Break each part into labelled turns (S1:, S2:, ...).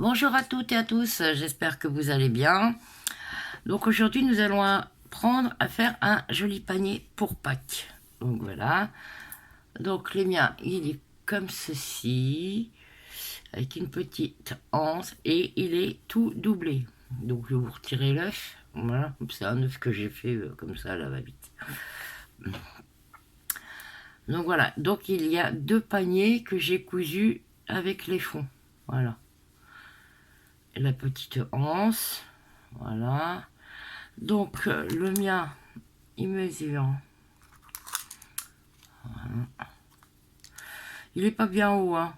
S1: Bonjour à toutes et à tous, j'espère que vous allez bien. Donc aujourd'hui nous allons apprendre à faire un joli panier pour Pâques. Donc voilà. Donc les miens, il est comme ceci, avec une petite anse et il est tout doublé. Donc je vais vous retirer l'œuf. Voilà, c'est un œuf que j'ai fait comme ça à la va-vite. Donc voilà, donc il y a deux paniers que j'ai cousus avec les fonds. Voilà. Et la petite anse. Voilà. Donc le mien, il mesure. Voilà. Il est pas bien haut, hein.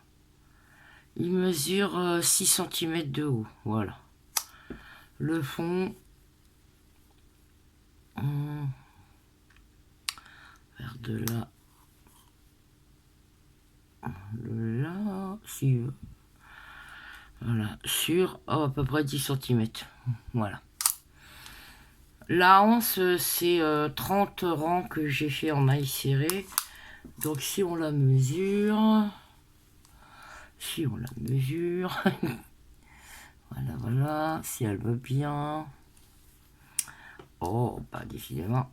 S1: Il mesure 6 cm de haut. Voilà. Le fond. Vers de là. De là. Si. Voilà. Sur à peu près 10 cm. Voilà. La hanse, c'est 30 rangs que j'ai fait en maille serrée. Donc si on la mesure. Si on la mesure. Voilà, voilà. Si elle veut bien. Oh, pas décidément.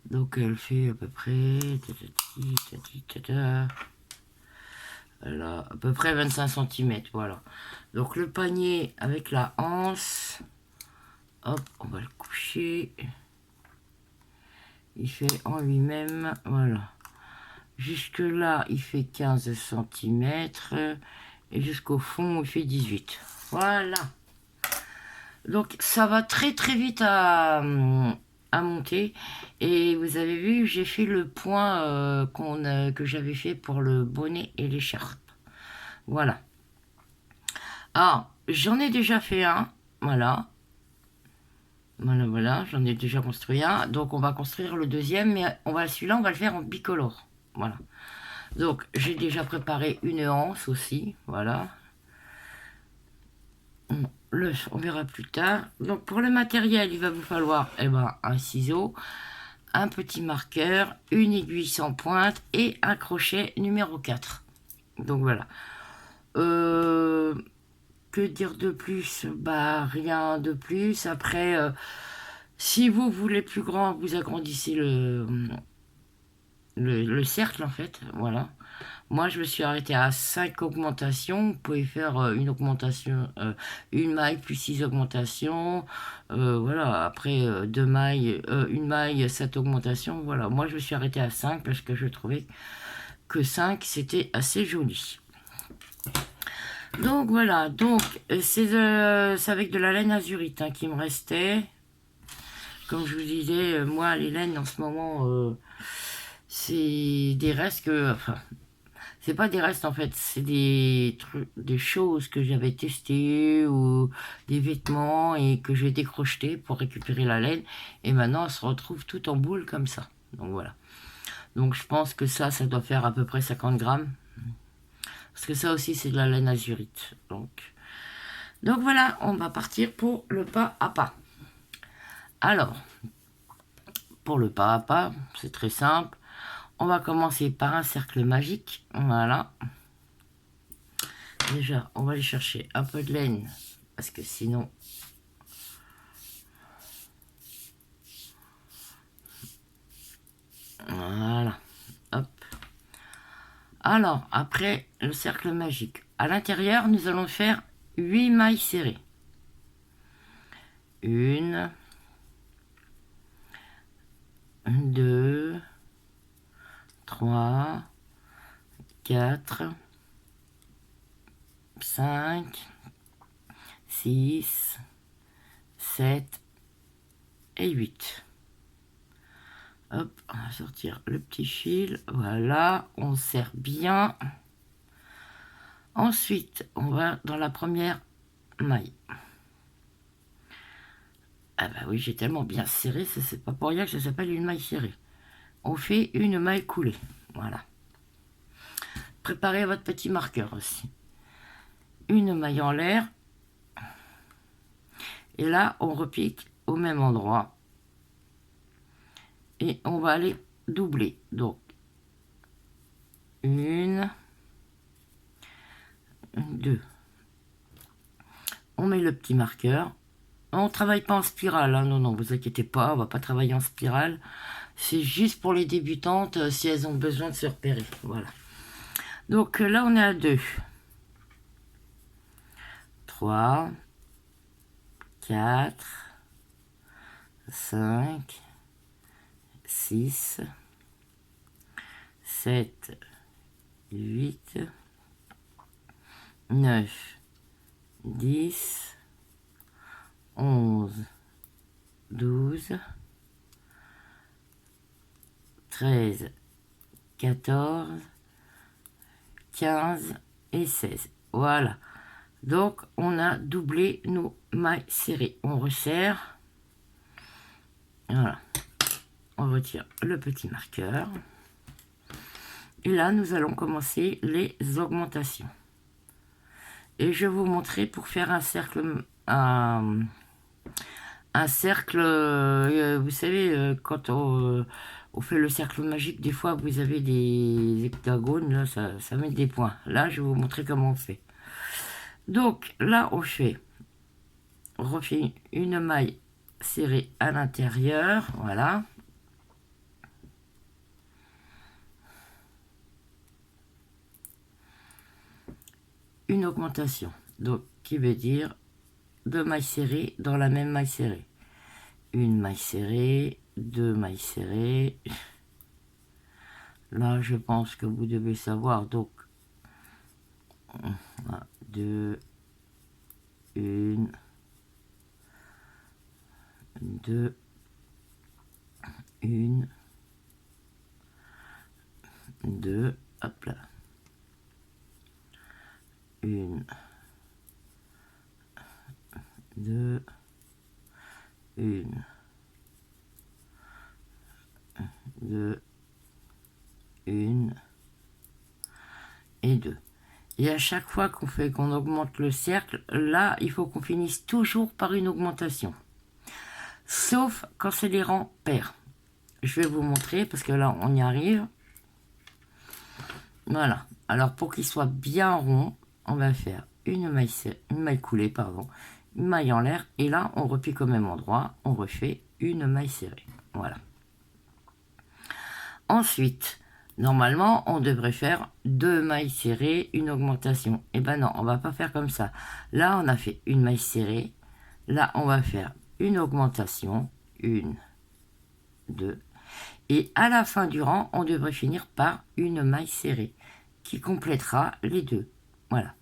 S1: Donc elle fait à peu près. Voilà, à peu près 25 cm. Voilà. Donc le panier avec la anse. Hop, on va le coucher. Il fait en lui-même. Voilà. Jusque là, il fait 15 cm. Et jusqu'au fond, il fait 18. Voilà. Donc ça va très très vite à monter. Et vous avez vu, j'ai fait le point que j'avais fait pour le bonnet et l'écharpe. Voilà. Alors, j'en ai déjà fait un. Voilà. Voilà, voilà, j'en ai déjà construit un. Donc on va construire le deuxième, mais celui-là, on va le faire en bicolore. Voilà. Donc j'ai déjà préparé une anse aussi. Voilà. On verra plus tard. Donc pour le matériel, il va vous falloir un ciseau, un petit marqueur, une aiguille sans pointe et un crochet numéro 4. Donc voilà. Que dire de plus? Bah rien de plus. Après, si vous voulez plus grand, vous agrandissez le cercle en fait. Voilà. Moi, je me suis arrêtée à 5 augmentations. Vous pouvez faire une augmentation, une maille plus 6 augmentations. Voilà, après 2 mailles, une maille, 7 augmentations. Voilà, moi, je me suis arrêtée à 5 parce que je trouvais que 5 c'était assez joli. Donc voilà, donc c'est avec de la laine azurite hein, qui me restait. Comme je vous disais, moi, les laines en ce moment, c'est des restes que... Enfin, c'est pas des restes en fait, c'est des trucs, des choses que j'avais testées ou des vêtements et que j'ai décrocheté pour récupérer la laine. Et maintenant, elle se retrouve tout en boule comme ça. Donc voilà. Donc je pense que ça doit faire à peu près 50 grammes. Parce que ça aussi, c'est de la laine azurite. Donc voilà, on va partir pour le pas à pas. Alors, pour le pas à pas, c'est très simple. On va commencer par un cercle magique. Voilà. Déjà, on va aller chercher un peu de laine. Parce que sinon... Voilà. Hop. Alors, après le cercle magique. À l'intérieur, nous allons faire 8 mailles serrées. 1, 2, 3, 4, 5, 6, 7 et 8. Hop, on va sortir le petit fil. Voilà, on serre bien. Ensuite, on va dans la première maille. Ah bah oui, j'ai tellement bien serré, c'est pas pour rien que ça s'appelle une maille serrée. On fait une maille coulée. Voilà. Préparez votre petit marqueur aussi. Une maille en l'air. Et là, on repique au même endroit. Et on va aller doubler. Donc, une, 2. On met le petit marqueur. On ne travaille pas en spirale, hein. Non, non, vous inquiétez pas, on va pas travailler en spirale. C'est juste pour les débutantes, si elles ont besoin de se repérer. Voilà. Donc là, on est à 2. 3, 4, 5, 6, 7, 8, 9, 10, 11, 12, 13, 14, 15 et 16. Voilà. Donc, on a doublé nos mailles serrées. On resserre. Voilà. On retire le petit marqueur. Et là, nous allons commencer les augmentations. Et je vais vous montrer pour faire un cercle... un cercle, vous savez, quand on fait le cercle magique, des fois vous avez des hexagones, là ça met des points. Là, je vais vous montrer comment on fait. Donc là, on refait une maille serrée à l'intérieur, voilà. Une augmentation, donc qui veut dire 2 mailles serrées dans la même maille serrée. Une maille serrée, 2 mailles serrées. Là, je pense que vous devez savoir, donc 2, 1, 2, 1, 2, hop là. 1, 2, 1, 2, 1 et 2. Et à chaque fois qu'on augmente le cercle, là, il faut qu'on finisse toujours par une augmentation. Sauf quand c'est les rangs pairs. Je vais vous montrer parce que là, on y arrive. Voilà. Alors, pour qu'il soit bien rond, on va faire une maille coulée, pardon, une maille en l'air. Et là, on repique au même endroit. On refait une maille serrée. Voilà. Ensuite, normalement, on devrait faire 2 mailles serrées, une augmentation. Et ben non, on va pas faire comme ça. Là, on a fait une maille serrée. Là, on va faire une augmentation. 1, 2. Et à la fin du rang, on devrait finir par une maille serrée qui complétera les deux. Voilà.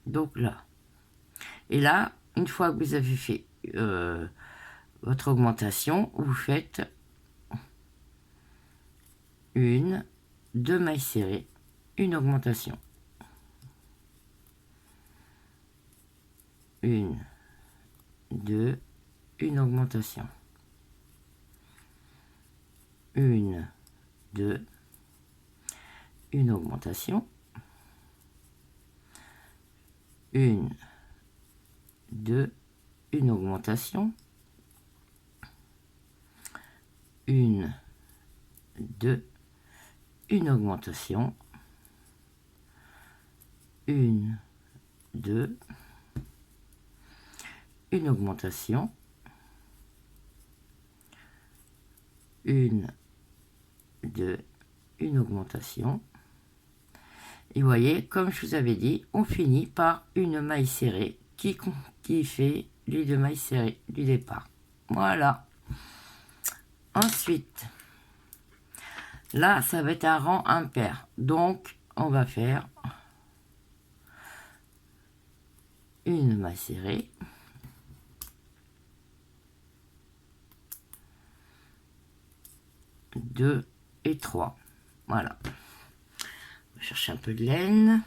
S1: Donc là. Et là, une fois que vous avez fait votre augmentation, vous faites 1, 2 mailles serrées, une augmentation. 1, 2, une augmentation. 1, 2, une augmentation. 1, 2, une augmentation. 1, 2, une augmentation. 1, 2, une augmentation. 1, 2, une augmentation. Et vous voyez, comme je vous avais dit, on finit par une maille serrée qui fait les 2 mailles serrées du départ. Voilà. Ensuite, là, ça va être un rang impair. Donc, on va faire une maille serrée. Deux et 3. Voilà. On va chercher un peu de laine.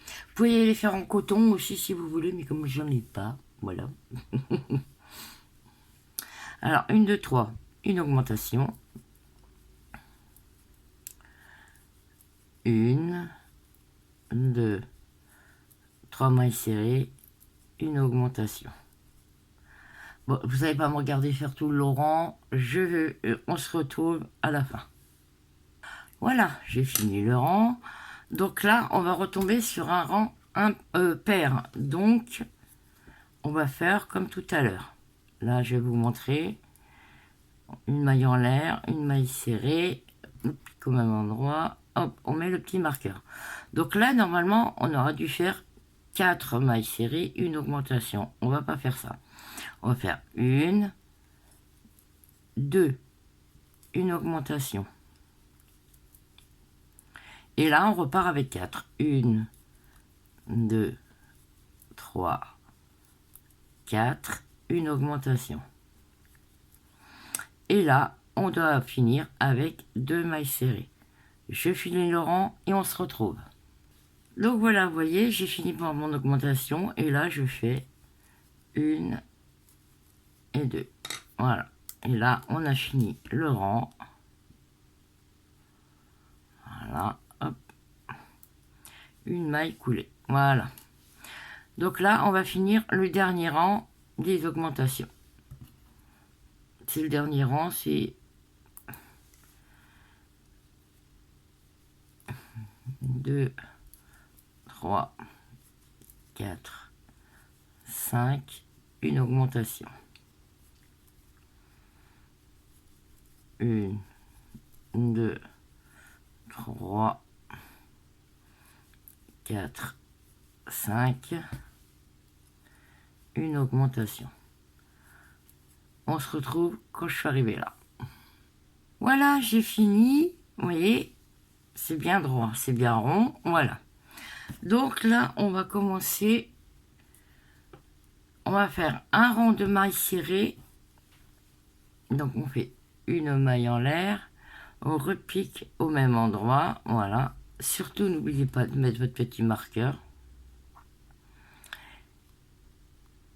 S1: Vous pouvez les faire en coton aussi si vous voulez, mais comme j'en ai pas, voilà. Alors, 1, 2, 3, une augmentation. 1, 2, 3 mailles serrées, une augmentation. Bon, vous n'allez pas me regarder faire tout le rang. On se retrouve à la fin. Voilà, j'ai fini le rang. Donc là, on va retomber sur un rang paire. Donc, on va faire comme tout à l'heure. Là, je vais vous montrer une maille en l'air, une maille serrée, au même endroit. Hop, on met le petit marqueur. Donc là, normalement, on aura dû faire 4 mailles serrées, une augmentation. On va pas faire ça. On va faire une, deux, une augmentation. Et là, on repart avec 4. 1, 2, 3, 4, une augmentation. Et là, on doit finir avec 2 mailles serrées. Je finis le rang et on se retrouve. Donc voilà, vous voyez, j'ai fini par mon augmentation. Et là, je fais 1 et 2. Voilà. Et là, on a fini le rang. Voilà, hop. Une maille coulée. Voilà. Donc là, on va finir le dernier rang des augmentations. C'est le dernier rang, c'est 2, 3, 4, 5, une augmentation. 1, 2, 3, 4, 5, une augmentation. On se retrouve quand je suis arrivé là. Voilà, j'ai fini. Vous voyez, c'est bien droit, c'est bien rond. Voilà. Donc là, on va commencer. On va faire un rang de mailles serrées. Donc on fait une maille en l'air. On repique au même endroit. Voilà. Surtout, n'oubliez pas de mettre votre petit marqueur.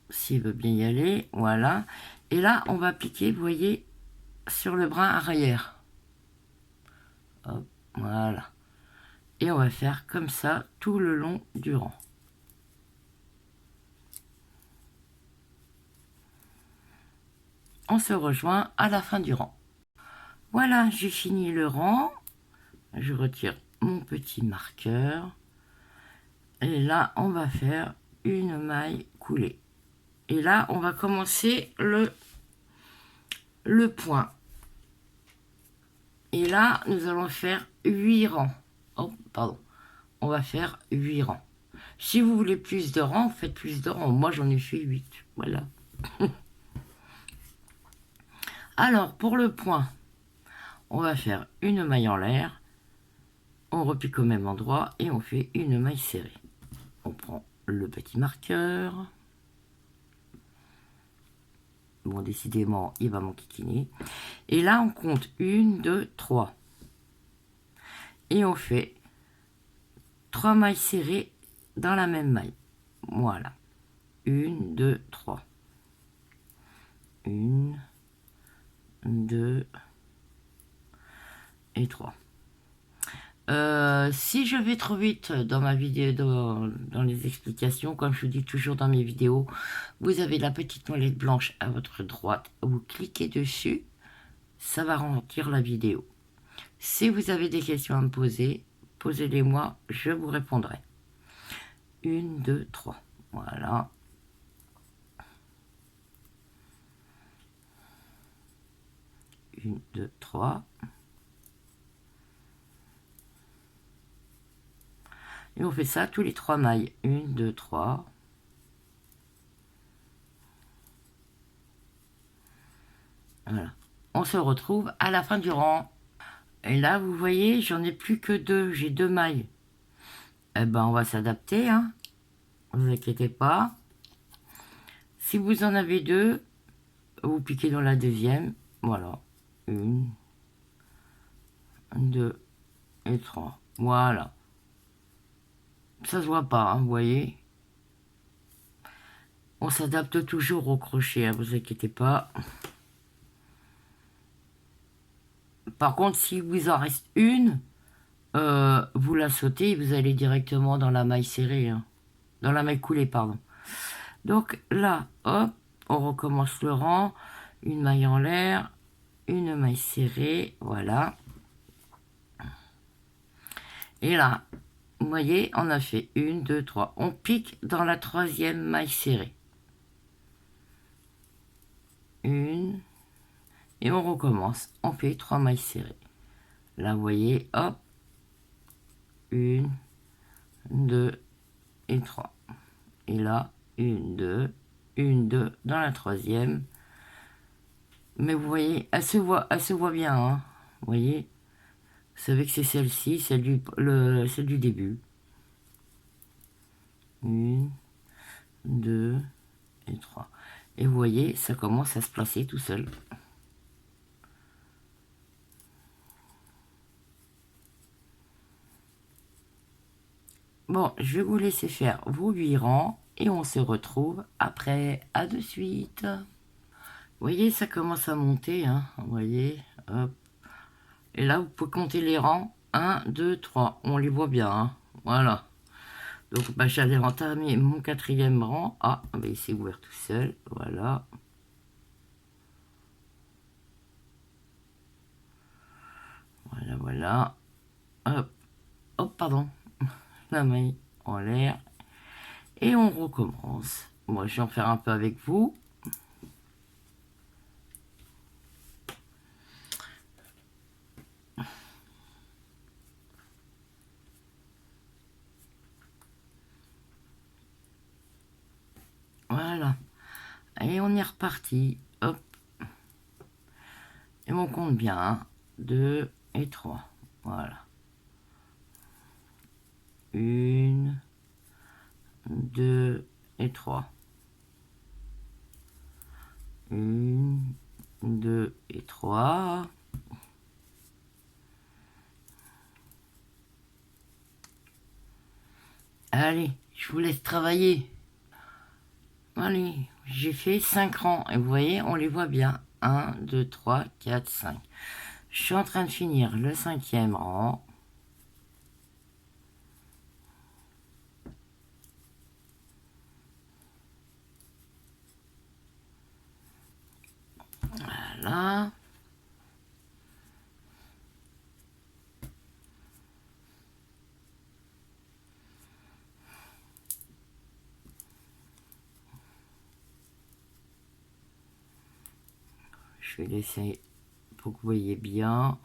S1: S'il veut bien y aller. Voilà. Et là, on va piquer, vous voyez, sur le brin arrière. Hop, voilà. Et on va faire comme ça tout le long du rang. On se rejoint à la fin du rang. Voilà, j'ai fini le rang. Je retire mon petit marqueur. Et là, on va faire une maille coulée. Et là, on va commencer le point. Et là, nous allons faire 8 rangs. Oh, pardon. On va faire 8 rangs. Si vous voulez plus de rangs, faites plus de rangs. Moi, j'en ai fait 8. Voilà. Alors, pour le point, on va faire une maille en l'air. On repique au même endroit et on fait une maille serrée. On prend le petit marqueur. Bon, décidément, il va m'enquiquiner. Et là, on compte 1, 2, 3. Et on fait 3 mailles serrées dans la même maille. Voilà. 1, 2, 3. 1, 2 et 3. Si je vais trop vite dans ma vidéo, dans les explications, comme je vous dis toujours dans mes vidéos, vous avez la petite molette blanche à votre droite, vous cliquez dessus, ça va ralentir la vidéo. Si vous avez des questions à me poser, posez-les moi, je vous répondrai. 1, 2, 3. Voilà. Une, deux, trois. Et on fait ça tous les 3 mailles. 1, 2, 3. Voilà. On se retrouve à la fin du rang. Et là, vous voyez, j'en ai plus que 2. J'ai 2 mailles. Eh ben, on va s'adapter, hein. Ne vous inquiétez pas. Si vous en avez 2, vous piquez dans la deuxième. Voilà. 1, 2 et 3. Voilà. Ça se voit pas, hein, vous voyez. On s'adapte toujours au crochet, hein, vous inquiétez pas. Par contre, si vous en reste une, vous la sautez et vous allez directement dans la maille serrée. Hein. Dans la maille coulée, pardon. Donc là, hop, on recommence le rang. Une maille en l'air, une maille serrée, voilà. Et là, Vous voyez, on a fait 1, 2, 3. On pique dans la troisième maille serrée. Une. Et on recommence. On fait 3 mailles serrées. Là, vous voyez, hop. 1, 2 et 3. Et là, 1, 2, 1, 2 dans la troisième. Mais vous voyez, elle se voit bien. Hein. Vous voyez, vous savez que c'est celle-ci, celle du début. 1, 2 et 3. Et vous voyez, ça commence à se placer tout seul. Bon, je vais vous laisser faire vos 8 rangs et on se retrouve après. À de suite. Vous voyez, ça commence à monter. Hein, vous voyez, hop. Et là, vous pouvez compter les rangs. 1, 2, 3. On les voit bien. Hein, voilà. Donc, bah, j'allais entamer mon 4e rang. Ah, bah, il s'est ouvert tout seul. Voilà. Voilà, voilà. Hop. Hop, pardon. La maille en l'air. Et on recommence. Moi, je vais en faire un peu avec vous. Voilà. Et on est reparti. Hop. Et on compte bien. 1, 2 et 3. Voilà. 1, 2 et 3. 1, 2 et 3. Allez, je vous laisse travailler. Allez, j'ai fait 5 rangs. Et vous voyez, on les voit bien. 1, 2, 3, 4, 5. Je suis en train de finir le 5e rang. Voilà. Je vais laisser pour que vous voyez bien.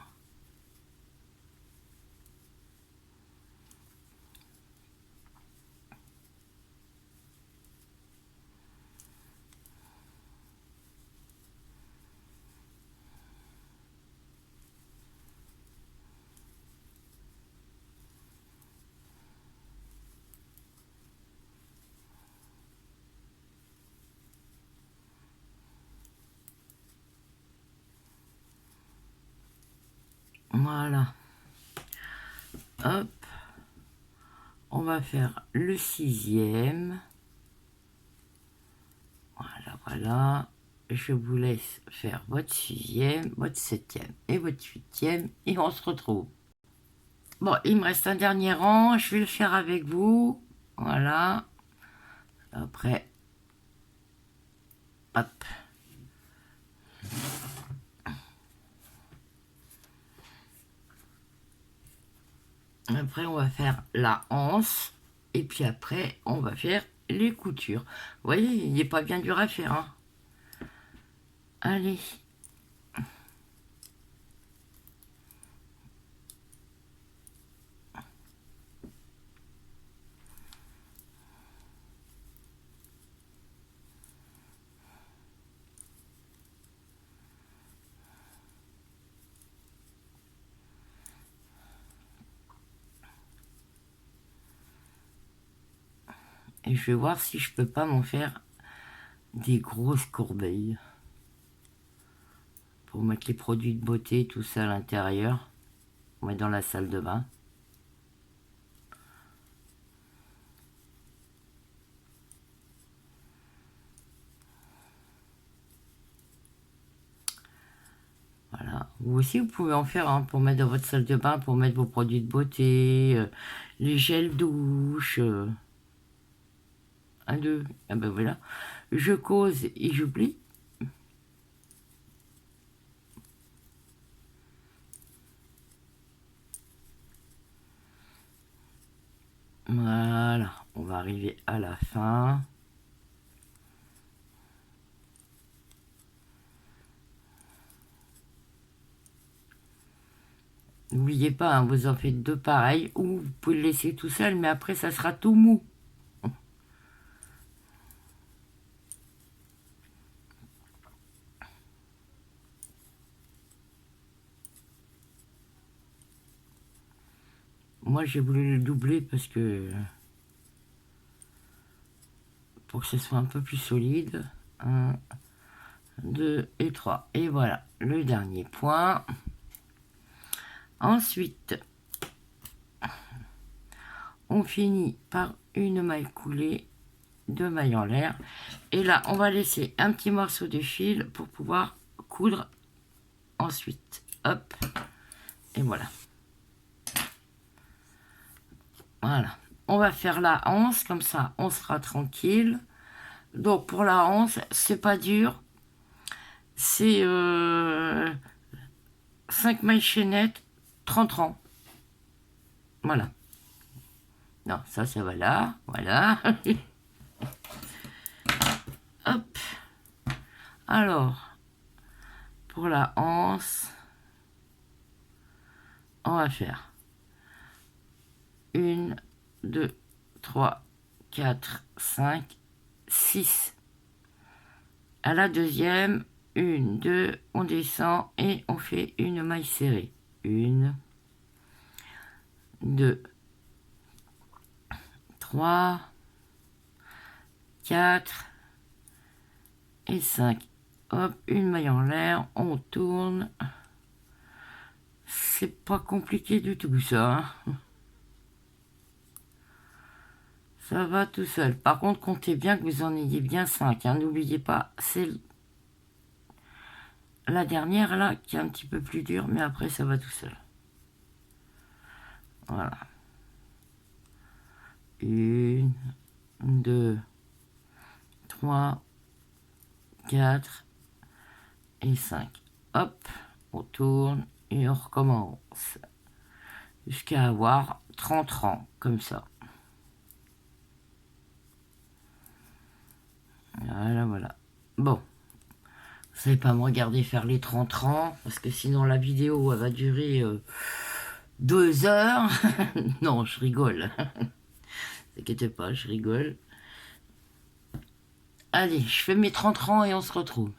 S1: Voilà. Hop. On va faire le 6e. Voilà, voilà. Je vous laisse faire votre 6e, votre 7e et votre 8e. Et on se retrouve. Bon, il me reste un dernier rang. Je vais le faire avec vous. Voilà. Après, hop. Après, on va faire la anse. Et puis après, on va faire les coutures. Vous voyez, il n'est pas bien dur à faire. Hein. Allez. Et je vais voir si je peux pas m'en faire des grosses corbeilles. Pour mettre les produits de beauté, tout ça à l'intérieur. On met dans la salle de bain. Voilà. Vous aussi, vous pouvez en faire hein, pour mettre dans votre salle de bain, pour mettre vos produits de beauté, les gels douche. 1, 2. Ah ben voilà. Je cause et j'oublie. Voilà, on va arriver à la fin. N'oubliez pas, hein, vous en faites 2 pareils, ou vous pouvez le laisser tout seul, mais après ça sera tout mou. Moi j'ai voulu le doubler parce que pour que ce soit un peu plus solide. 1, 2 et 3. Et voilà, le dernier point. Ensuite, on finit par une maille coulée, 2 mailles en l'air. Et là, on va laisser un petit morceau de fil pour pouvoir coudre ensuite. Hop, et voilà. Voilà. On va faire la anse, comme ça, on sera tranquille. Donc, pour la anse, c'est pas dur. C'est 5 mailles chaînettes, 30 rangs. Voilà. Non, ça va là. Voilà. Hop. Alors, pour la anse, on va faire 1, 2, 3, 4, 5, 6. À la deuxième, 1, 2, on descend et on fait une maille serrée. 1, 2, 3, 4 et 5. Hop, une maille en l'air, on tourne. C'est pas compliqué du tout ça. Ça va tout seul. Par contre, comptez bien que vous en ayez bien 5. Hein. N'oubliez pas, c'est la dernière là qui est un petit peu plus dure, mais après ça va tout seul. Voilà. 1, 2, 3, 4 et 5. Hop, on tourne et on recommence. Jusqu'à avoir 30 rangs, comme ça. Voilà, voilà. Bon. Vous savez pas me regarder faire les 30 rangs, parce que sinon la vidéo elle va durer 2 heures. Non, je rigole. T'inquiète pas, je rigole. Allez, je fais mes 30 rangs et on se retrouve.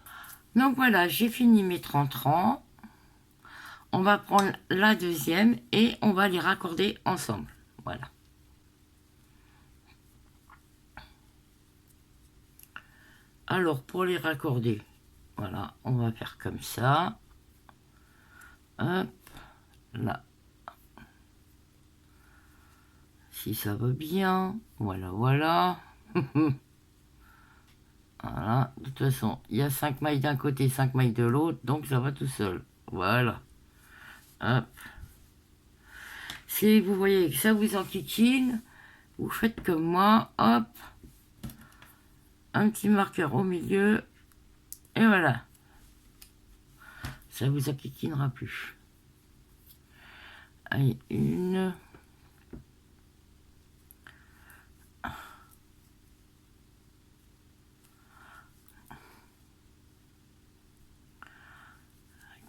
S1: Donc voilà, j'ai fini mes 30 rangs. On va prendre la deuxième et on va les raccorder ensemble. Voilà. Alors, pour les raccorder, voilà, on va faire comme ça. Hop, là. Si ça va bien, voilà, voilà. Voilà, de toute façon, il y a 5 mailles d'un côté, 5 mailles de l'autre, donc ça va tout seul. Voilà. Hop. Si vous voyez que ça vous enquiquine, vous faites comme moi, hop. Un petit marqueur au milieu, et voilà. Ça vous enquiquinera plus. Allez, 1...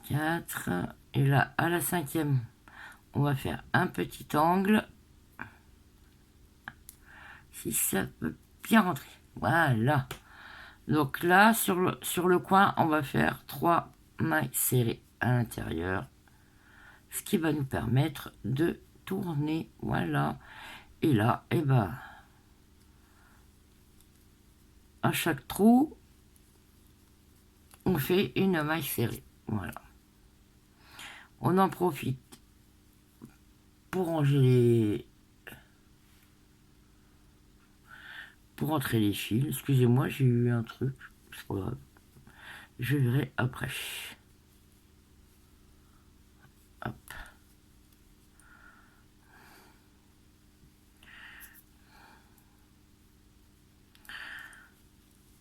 S1: 4, et là à la 5e on va faire un petit angle si ça peut bien rentrer, voilà. Donc là sur le coin on va faire 3 mailles serrées à l'intérieur, ce qui va nous permettre de tourner, voilà. Et là, et ben à chaque trou on fait une maille serrée, voilà. On en profite pour ranger pour rentrer les fils. Excusez-moi, j'ai eu un truc, c'est pas grave. Je verrai après. Hop.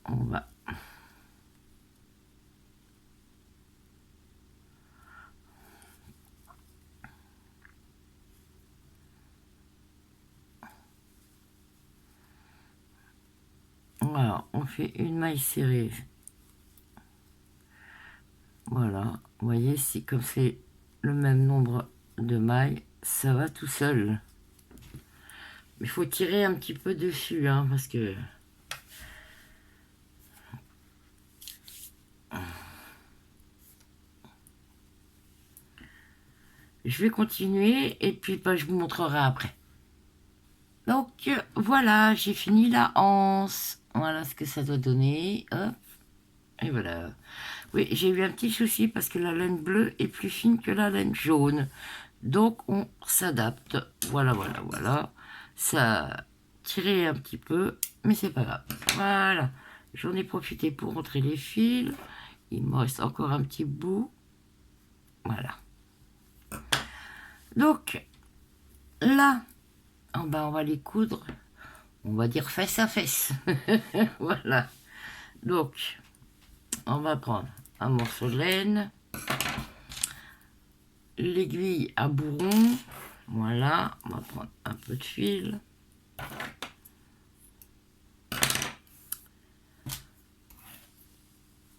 S1: On va Alors, on fait une maille serrée. Voilà, vous voyez, si comme c'est le même nombre de mailles, ça va tout seul. Mais il faut tirer un petit peu dessus, hein, parce que... Je vais continuer et puis bah, je vous montrerai après. Donc voilà, j'ai fini la anse. Voilà ce que ça doit donner. Hop. Et voilà. Oui, j'ai eu un petit souci parce que la laine bleue est plus fine que la laine jaune. Donc on s'adapte. Voilà, voilà, voilà. Ça a tiré un petit peu, mais c'est pas grave. Voilà. J'en ai profité pour rentrer les fils. Il me reste encore un petit bout. Voilà. Donc là, oh ben, on va les coudre. On va dire fesse à fesse. Voilà. Donc, on va prendre un morceau de laine, l'aiguille à bourron, voilà, on va prendre un peu de fil.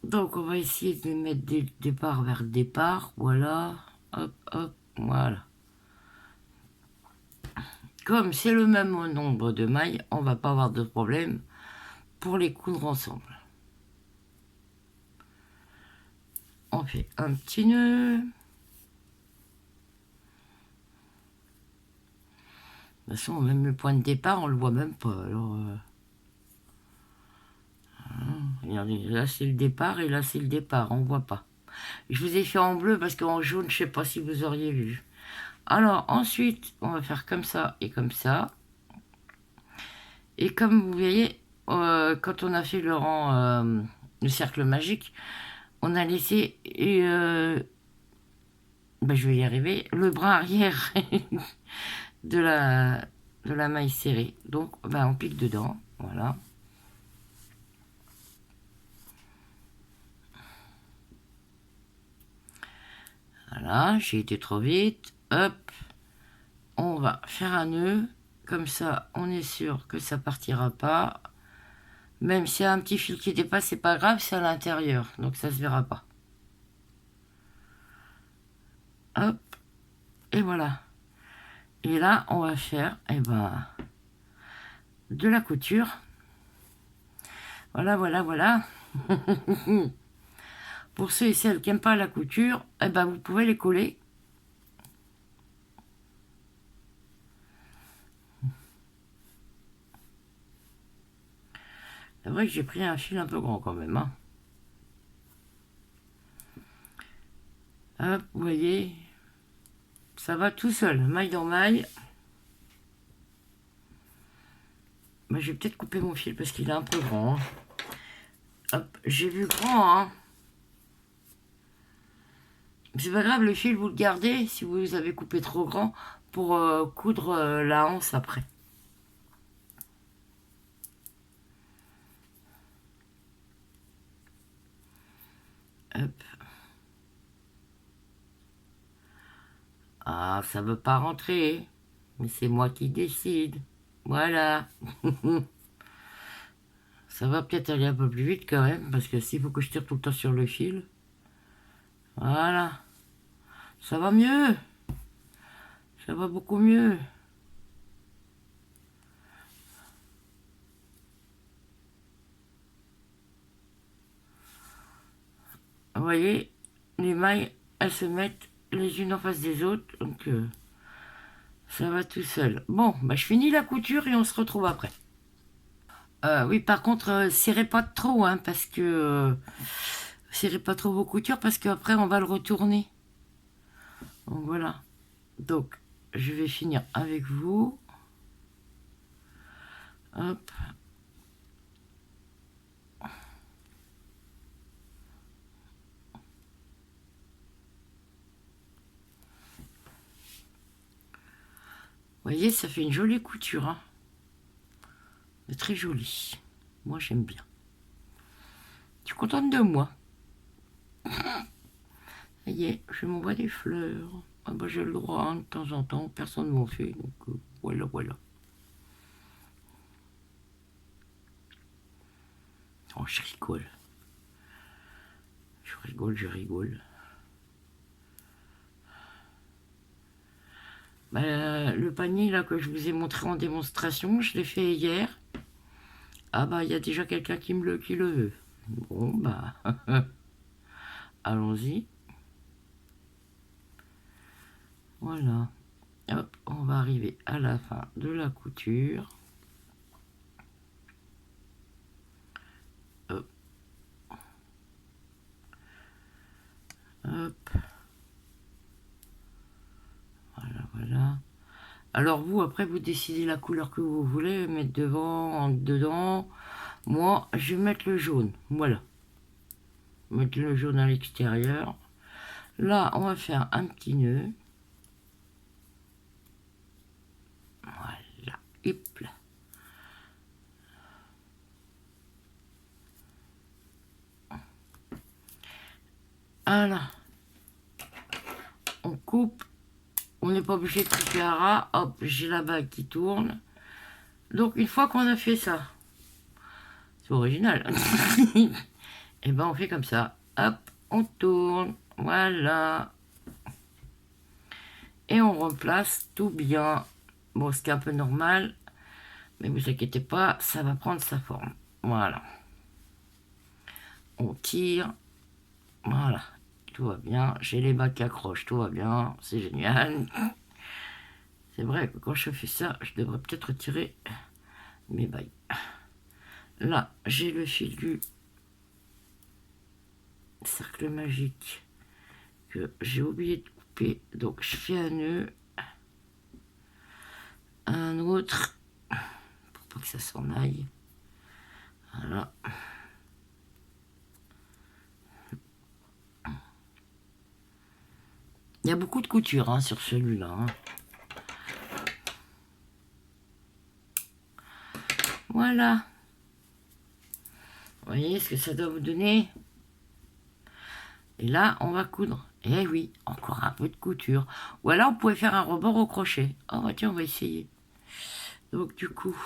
S1: Donc on va essayer de mettre des départ vers le départ, voilà, hop, hop, voilà. Comme c'est le même nombre de mailles, on va pas avoir de problème pour les coudre ensemble. On fait un petit nœud. De toute façon, même le point de départ, on le voit même pas. Alors, regardez, là c'est le départ et là c'est le départ, on voit pas. Je vous ai fait en bleu parce qu'en jaune, je sais pas si vous auriez vu. Alors ensuite, on va faire comme ça et comme ça. Et comme vous voyez, quand on a fait le rang, le cercle magique, on a laissé, ben, je vais y arriver, le bras arrière de la maille serrée. Donc ben, on pique dedans, voilà. Voilà, j'ai été trop vite. Hop, on va faire un nœud. Comme ça, on est sûr que ça partira pas. Même s'il y a un petit fil qui dépasse, c'est pas grave, c'est à l'intérieur. Donc ça se verra pas. Hop, et voilà. Et là, on va faire de la couture. Voilà, voilà, voilà. Pour ceux et celles qui n'aiment pas la couture, vous pouvez les coller. C'est vrai que j'ai pris un fil un peu grand quand même. Hein. Hop, vous voyez, ça va tout seul, maille dans maille. Je vais peut-être couper mon fil parce qu'il est un peu grand. Hein. Hop, j'ai vu grand, hein. C'est pas grave, le fil, vous le gardez si vous avez coupé trop grand pour coudre la hanse après. Hop. Ah, ça veut pas rentrer. Mais c'est moi qui décide. Voilà. Ça va peut-être aller un peu plus vite quand même, parce que s'il faut que je tire tout le temps sur le fil. Voilà. Ça va mieux. Ça va beaucoup mieux. Vous voyez, les mailles, elles se mettent les unes en face des autres, donc ça va tout seul. Bon, je finis la couture et on se retrouve après. Oui, par contre, serrez pas trop, hein, parce que... serrez pas trop vos coutures, parce qu'après, on va le retourner. Donc voilà. Donc, je vais finir avec vous. Hop. Vous voyez, ça fait une jolie couture. Hein. C'est très joli. Moi, j'aime bien. Je suis contente de moi. Ça y est, je m'envoie des fleurs. Ah j'ai le droit, hein, de temps en temps. Personne ne m'en fait. Donc, voilà, voilà. Oh, je rigole. Je rigole. Bah, le panier là que je vous ai montré en démonstration, je l'ai fait hier. Ah bah il y a déjà quelqu'un qui le veut. Bon bah allons-y. Voilà. Hop, on va arriver à la fin de la couture. Hop. Hop. Voilà. Alors vous, après, vous décidez la couleur que vous voulez mettre devant, dedans. Moi, je vais mettre le jaune. Voilà. Mettre le jaune à l'extérieur. Là, on va faire un petit nœud. Voilà. Hop là. Voilà. On coupe. On n'est pas obligé de couper à ras. Hop, j'ai la bague qui tourne. Donc, une fois qu'on a fait ça, c'est original. Et ben, on fait comme ça. Hop, on tourne. Voilà. Et on replace tout bien. Bon, ce qui est un peu normal. Mais vous inquiétez pas, ça va prendre sa forme. Voilà. On tire. Voilà. Tout va bien. J'ai les bagues qui accrochent. Tout va bien. C'est génial. C'est vrai que quand je fais ça, je devrais peut-être retirer mes bagues. Là, j'ai le fil du cercle magique que j'ai oublié de couper. Donc, je fais un nœud. Un autre. Pour pas que ça s'en aille. Voilà. Il y a beaucoup de couture hein, sur celui-là. Hein. Voilà. Vous voyez ce que ça doit vous donner? Et là, on va coudre. Eh oui, encore un peu de couture. Ou alors, vous pouvez faire un rebord au crochet. Oh, bah tiens, on va essayer. Donc, du coup,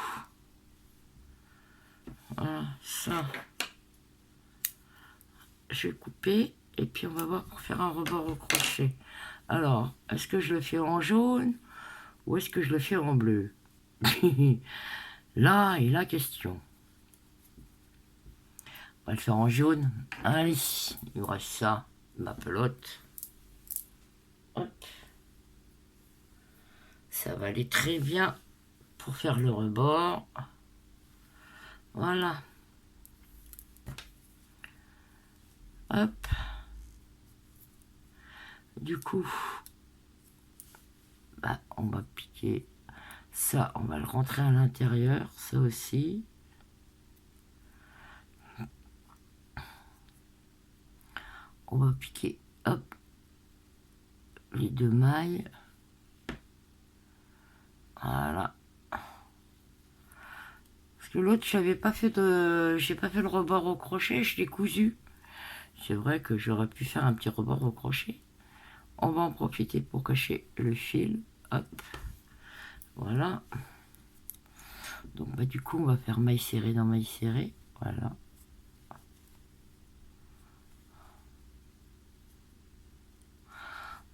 S1: voilà, ça, je vais couper. Et puis, on va voir pour faire un rebord au crochet. Alors, est-ce que je le fais en jaune ou est-ce que je le fais en bleu? Là est la question. On va le faire en jaune. Allez, il me reste ça, ma pelote. Hop. Ça va aller très bien pour faire le rebord. Voilà. Hop. Du coup, bah, on va piquer ça, on va le rentrer à l'intérieur, ça aussi. On va piquer, hop, les deux mailles. Voilà. Parce que l'autre, j'ai pas fait le rebord au crochet, je l'ai cousu. C'est vrai que j'aurais pu faire un petit rebord au crochet. On va en profiter pour cacher le fil. Hop. Voilà. Donc bah, du coup, on va faire maille serrée dans maille serrée. Voilà.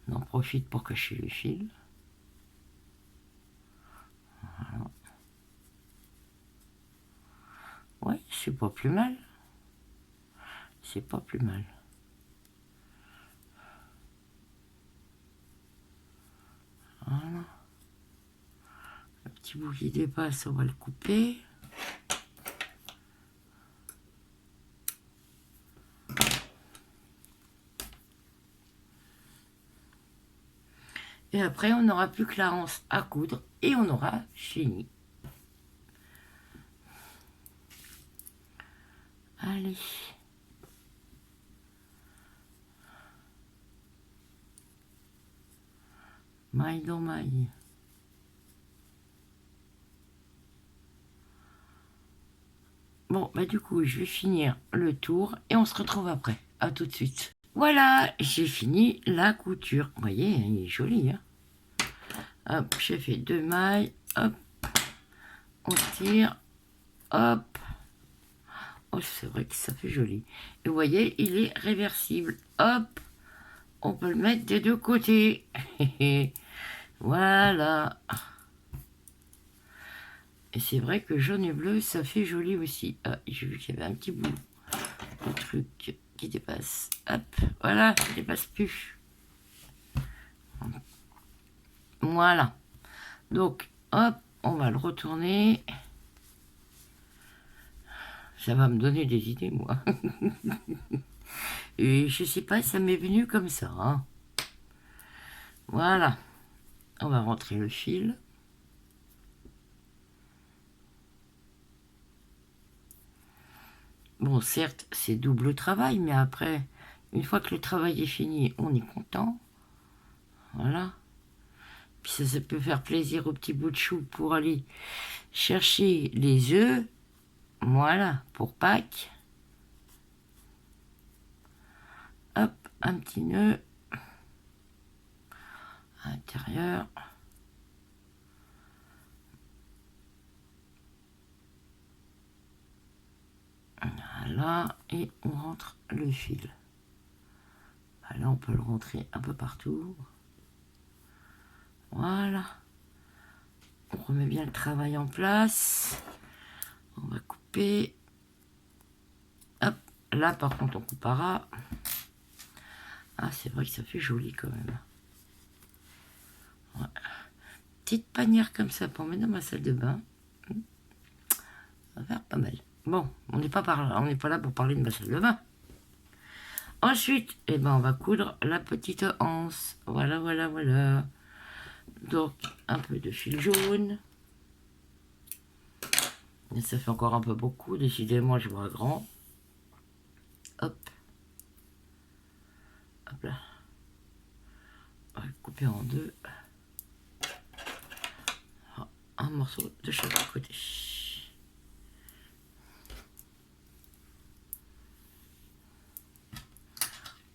S1: On en profite pour cacher le fil. Voilà. Ouais, c'est pas plus mal. C'est pas plus mal. Voilà. Le petit bout qui dépasse, on va le couper. Et après, on n'aura plus que la anse à coudre et on aura fini. Allez. Maille dans maille. Bon, bah du coup, je vais finir le tour et on se retrouve après. À tout de suite. Voilà, j'ai fini la couture. Vous voyez, il est joli. Hein. Hop, j'ai fait deux mailles. Hop, on tire. Hop, Oh, c'est vrai que ça fait joli. Et vous voyez, il est réversible. Hop, on peut le mettre des deux côtés. Voilà. Et c'est vrai que jaune et bleu, ça fait joli aussi. Ah, j'ai vu qu'il y avait un petit bout de truc qui dépasse. Hop, voilà, ça dépasse plus. Voilà. Donc, hop, on va le retourner. Ça va me donner des idées, moi. Et je sais pas, ça m'est venu comme ça. Hein. Voilà. On va rentrer le fil. Bon, certes, c'est double travail, mais après, une fois que le travail est fini, on est content. Voilà. Puis ça peut faire plaisir au petit bout de chou pour aller chercher les œufs. Voilà, pour Pâques. Hop, un petit nœud à l'intérieur. Voilà, et on rentre le fil. Là, on peut le rentrer un peu partout. Voilà. On remet bien le travail en place. On va couper. Hop, là par contre on coupera. Ah, c'est vrai que ça fait joli quand même. Ouais. Petite panière comme ça pour mettre dans ma salle de bain. Ça va faire pas mal. Bon, on n'est pas là pour parler de ma salle de bain. Ensuite, eh ben, on va coudre la petite anse. Voilà, voilà, voilà. Donc, un peu de fil jaune. Et ça fait encore un peu beaucoup. Décidément, je vois grand. Hop. Hop là. On va le couper en deux. Un morceau de chaque côté.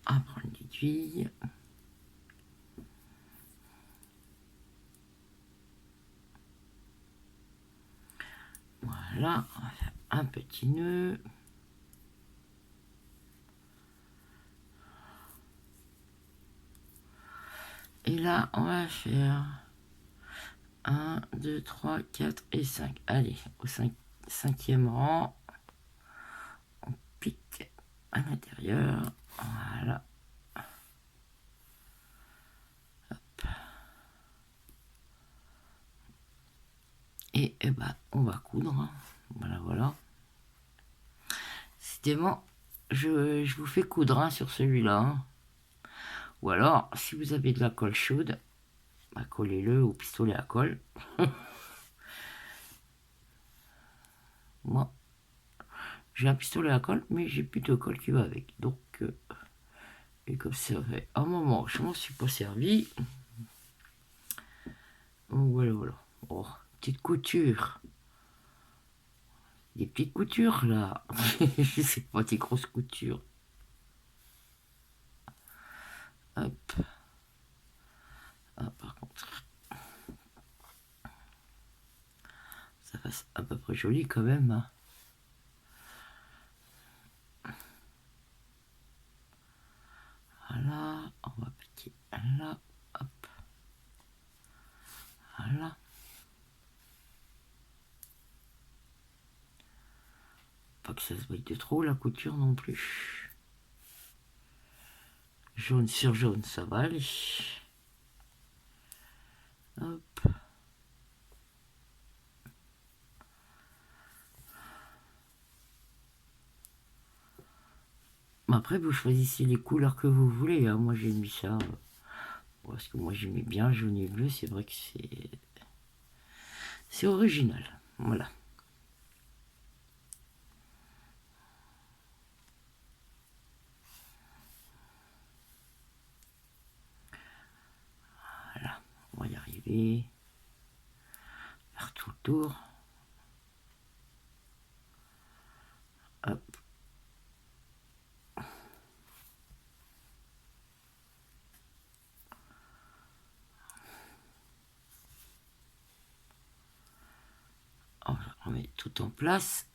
S1: On prend une aiguille. Voilà, on va faire un petit nœud. Et là, on va faire 1, 2, 3, 4 et 5. Allez, au cinquième rang, on pique à l'intérieur. Voilà. Hop. Et ben, on va coudre. Hein. Voilà, voilà. Décidément, je vous fais coudre hein, sur celui-là. Hein. Ou alors, si vous avez de la colle chaude, bah, collez-le au pistolet à colle. Moi, j'ai un pistolet à colle, mais j'ai plus de colle qui va avec. Donc, et comme ça fait un moment, je m'en suis pas servi. Donc voilà, voilà. Oh, petite couture. Des petites coutures là. C'est pas des grosses coutures. Hop. Ah, par contre, ça fasse à peu près joli quand même. Hein. Voilà, on va petit là, hop. Voilà. Pas que ça se voie de trop la couture non plus. Jaune sur jaune, ça va aller. Hop. Après, vous choisissez les couleurs que vous voulez. Hein. Moi, j'ai mis ça. Parce que moi, j'aimais bien jaune et bleu. C'est vrai que c'est original. Voilà. Voilà. On va y arriver. Faire tout le tour. Hop. On met tout en place.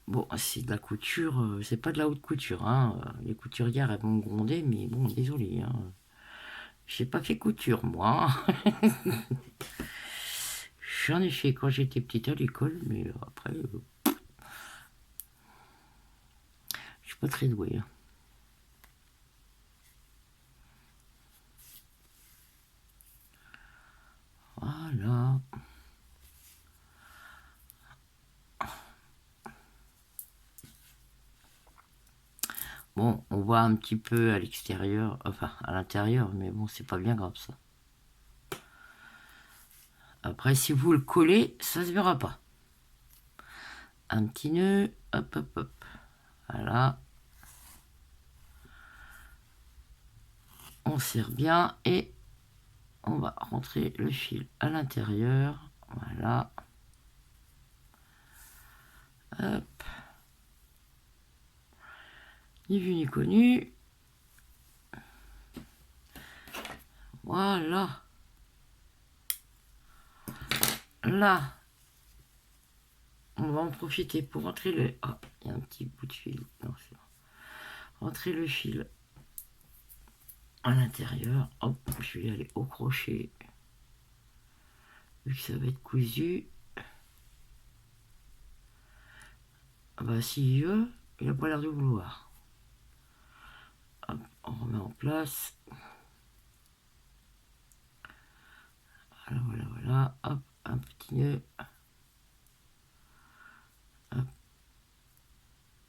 S1: Bon, c'est de la couture, c'est pas de la haute couture, hein. Les couturières, elles vont me gronder, mais bon, désolé, hein. J'ai pas fait couture, moi. J'en ai fait quand j'étais petite à l'école, mais après, je suis pas très douée, hein. Voilà. Bon, on voit un petit peu à l'extérieur, enfin à l'intérieur, mais bon, c'est pas bien grave ça. Après, si vous le collez, ça se verra pas. Un petit nœud, hop, hop, hop. Voilà. On serre bien et on va rentrer le fil à l'intérieur. Voilà. Hop. Ni vu ni connu. Voilà. Là, on va en profiter pour rentrer le... Ah, il y a un petit bout de fil. Non, c'est bon. Rentrer le fil à l'intérieur. Hop, je vais aller au crochet. Vu que ça va être cousu. Ah bah s'il veut, il n'a pas l'air de vouloir. Hop, on remet en place. Voilà, voilà, voilà. Hop, un petit nœud. Hop.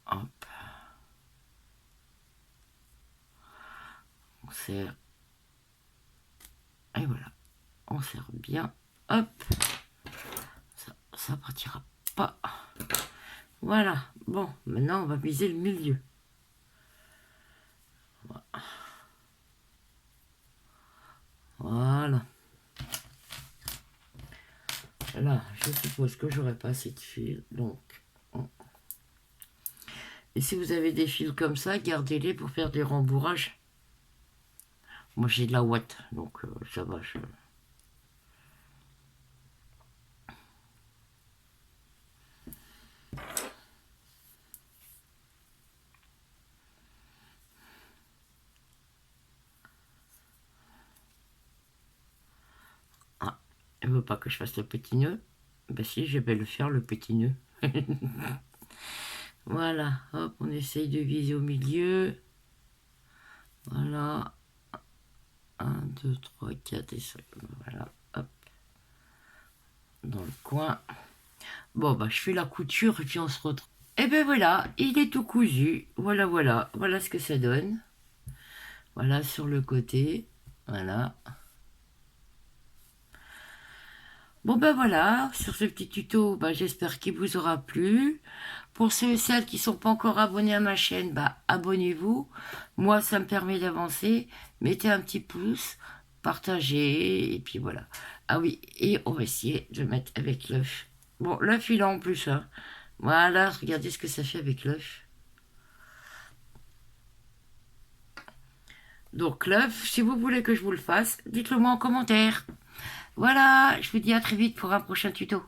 S1: Hop. On serre. Et voilà. On serre bien. Hop. Ça partira pas. Voilà. Bon, maintenant on va viser le milieu. Voilà. Là, je suppose que j'aurai pas assez de fils. Donc, et si vous avez des fils comme ça, gardez-les pour faire des rembourrages. Moi, j'ai de la ouate, donc ça va. Ah, elle veut pas que je fasse le petit nœud. Ben si, je vais le faire, le petit nœud. Voilà, hop, on essaye de viser au milieu. Voilà. 1, 2, 3, 4 et 5. Voilà, hop. Dans le coin. Bon, bah, je fais la couture et puis on se retrouve. Et ben voilà, il est tout cousu. Voilà, voilà. Voilà ce que ça donne. Voilà, sur le côté. Voilà. Bon ben voilà, sur ce petit tuto, bah, j'espère qu'il vous aura plu. Pour ceux et celles qui ne sont pas encore abonnés à ma chaîne, bah, abonnez-vous. Moi, ça me permet d'avancer. Mettez un petit pouce, partagez, et puis voilà. Ah oui, et on va essayer de mettre avec l'œuf. Bon, l'œuf, il est en plus, hein. Voilà, regardez ce que ça fait avec l'œuf. Donc l'œuf, si vous voulez que je vous le fasse, dites-le moi en commentaire. Voilà, je vous dis à très vite pour un prochain tuto.